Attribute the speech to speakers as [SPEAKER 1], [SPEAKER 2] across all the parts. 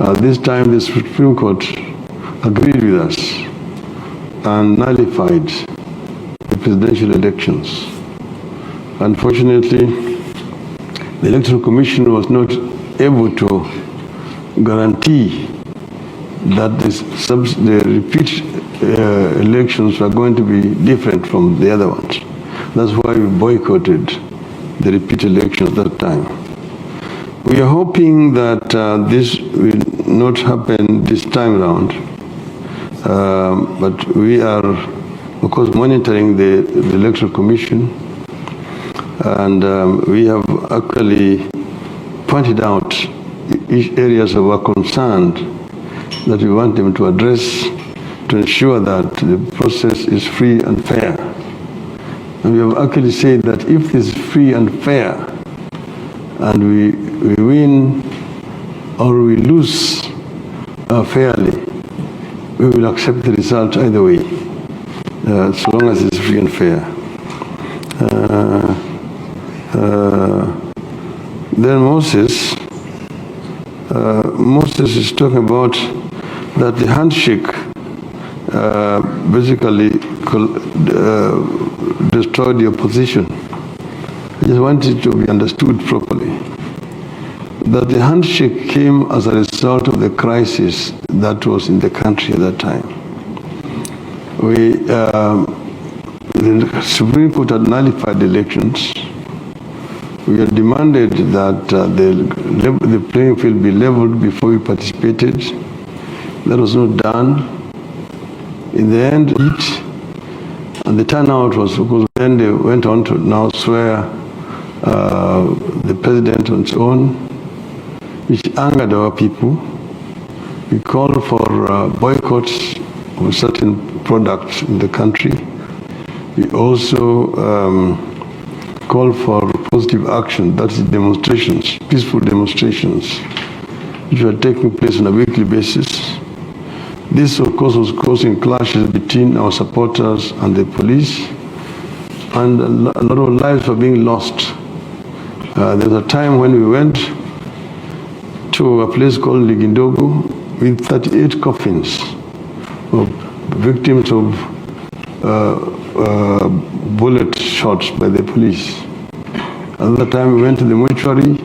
[SPEAKER 1] This time the Supreme Court agreed with us and nullified the presidential elections. Unfortunately, the Electoral Commission was not able to guarantee that the repeat elections were going to be different from the other ones. That's why we boycotted the repeat elections that time. We are hoping that this will not happen this time around, but we are, of course, monitoring the Electoral Commission, and we have actually pointed out each areas of our concern that we want them to address to ensure that the process is free and fair. And we have actually said that if this is free and fair, and we win or we lose fairly, we will accept the result either way, so long as it's free and fair. Then Moses is talking about that the handshake basically destroyed the opposition. I just want it to be understood properly that the handshake came as a result of the crisis that was in the country at that time. The Supreme Court had nullified the elections. We had demanded that the playing field be leveled before we participated. That was not done. In the end, and the turnout was, because then they went on to now swear the president on its own, which angered our people. We called for boycotts of certain products in the country. We also called for positive action, that is demonstrations, peaceful demonstrations, which were taking place on a weekly basis. This, of course, was causing clashes between our supporters and the police, and a lot of lives were being lost. There was a time when we went to a place called Ligindogo with 38 coffins of victims of bullet shots by the police. At that time, we went to the mortuary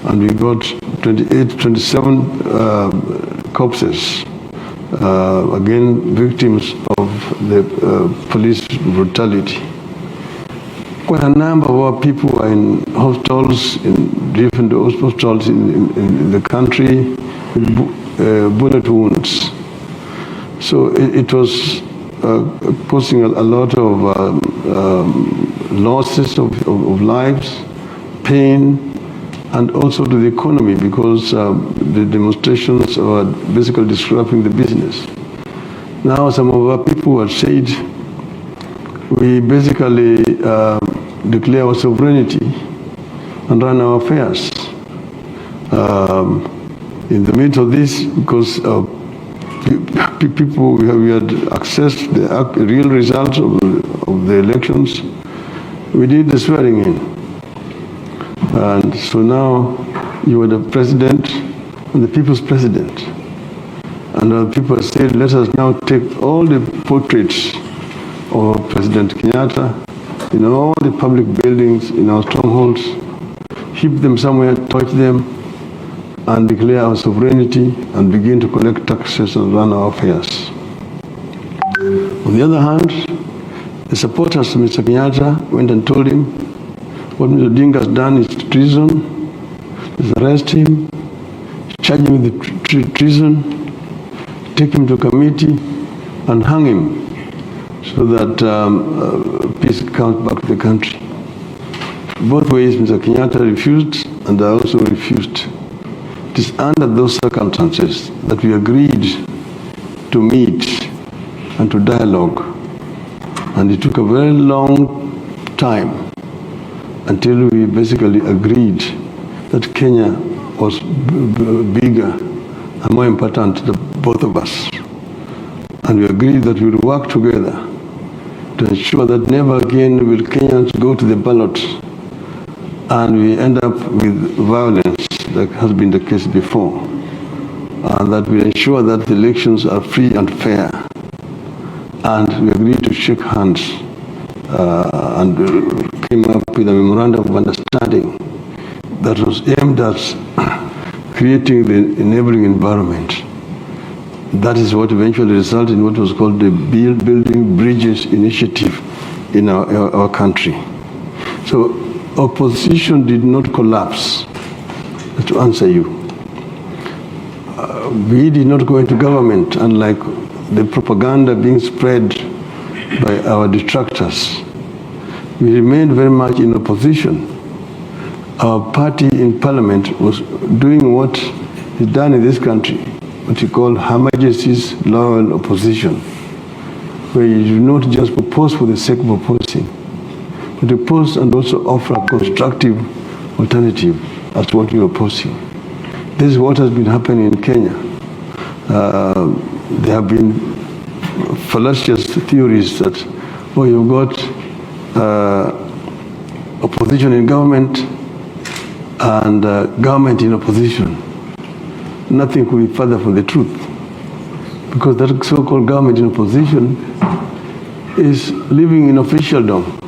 [SPEAKER 1] and we got 27 corpses. Again, victims of the police brutality. Quite a number of our people are in hospitals, in different hospitals in the country, with bullet wounds. So it was causing a lot of losses of lives, pain, and also to the economy, because the demonstrations were basically disrupting the business. Now some of our people have said, we basically declare our sovereignty and run our affairs. In the midst of this, because people, we had accessed the real results of the elections, we did the swearing in. And so now you are the president and the people's president. And the people have said, let us now take all the portraits of President Kenyatta in all the public buildings, in our strongholds, heap them somewhere, touch them, and declare our sovereignty and begin to collect taxes and run our affairs. On the other hand, the supporters of Mr. Kenyatta went and told him, what Mr. Odinga has done is treason. Let's arrest him, charge him with treason, take him to committee, and hang him, so that peace comes back to the country. Both ways, Mr. Kenyatta refused, and I also refused. It is under those circumstances that we agreed to meet and to dialogue. And it took a very long time until we basically agreed that Kenya was bigger and more important to both of us. And we agreed that we would work together to ensure that never again will Kenyans go to the ballot and we end up with violence like has been the case before. that will ensure that the elections are free and fair. And we agreed to shake hands and came up with a memorandum of understanding that was aimed at creating the enabling environment. That is what eventually resulted in what was called the Building Bridges Initiative in our country. So opposition did not collapse, to answer you. We did not go into government, unlike the propaganda being spread by our detractors. We remained very much in opposition. Our party in parliament was doing what is done in this country, what you call Her Majesty's loyal opposition, where you do not just propose for the sake of proposing, but oppose and also offer a constructive alternative as what you're opposing. This is what has been happening in Kenya. There have been fallacious theories that, oh, you've got opposition in government and government in opposition. Nothing could be further from the truth, because that so-called government in opposition is living in officialdom.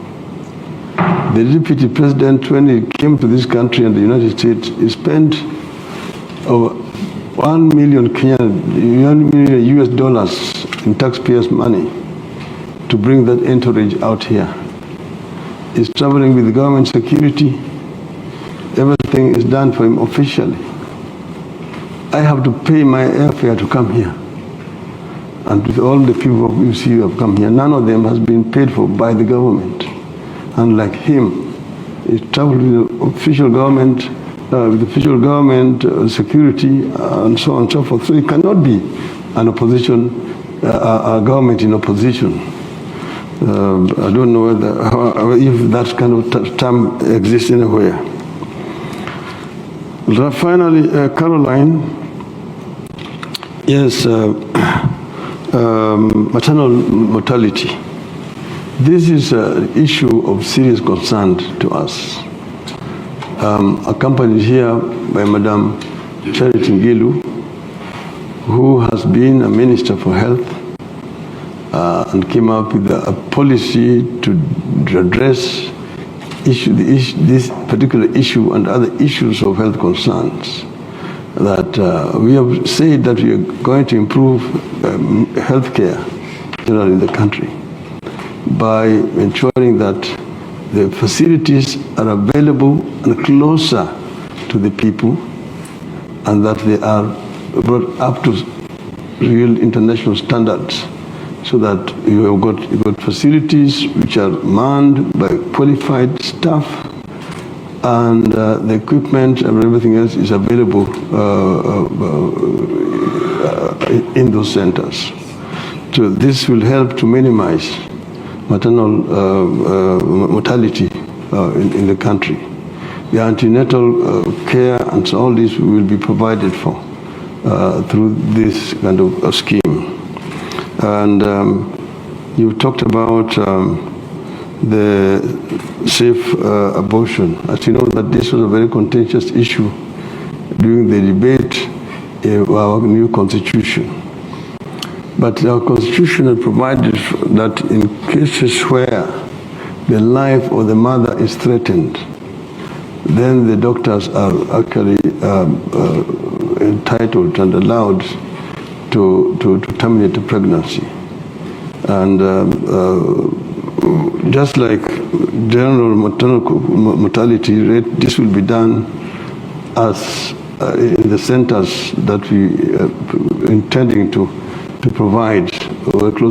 [SPEAKER 1] The deputy president, when he came to this country and the United States, he spent over 1 million US dollars in taxpayers' money to bring that entourage out here. He's traveling with government security. Everything is done for him officially. I have to pay my airfare to come here. And with all the people you see who have come here, none of them has been paid for by the government. Unlike him, he traveled with the official government, security, and so on and so forth. So it cannot be an opposition, a government in opposition. I don't know if that kind of term exists anywhere. Finally, Caroline, yes, maternal mortality. This is an issue of serious concern to us. Accompanied here by Madam Charity Ngilu, who has been a Minister for Health and came up with a policy to address this particular issue and other issues of health concerns. That we have said that we are going to improve health care generally in the country by ensuring that the facilities are available and closer to the people, and that they are brought up to real international standards, so that you have got facilities which are manned by qualified staff, and the equipment and everything else is available in those centers. So this will help to minimize maternal mortality in the country. The antenatal care and so all this will be provided for through this kind of scheme. And you talked about the safe abortion. As you know, that this was a very contentious issue during the debate of our new constitution. But our constitution had provided that in cases where the life of the mother is threatened, then the doctors are actually entitled and allowed to terminate the pregnancy. And just like general maternal mortality rate, this will be done as in the centers that we are intending to provide. We're close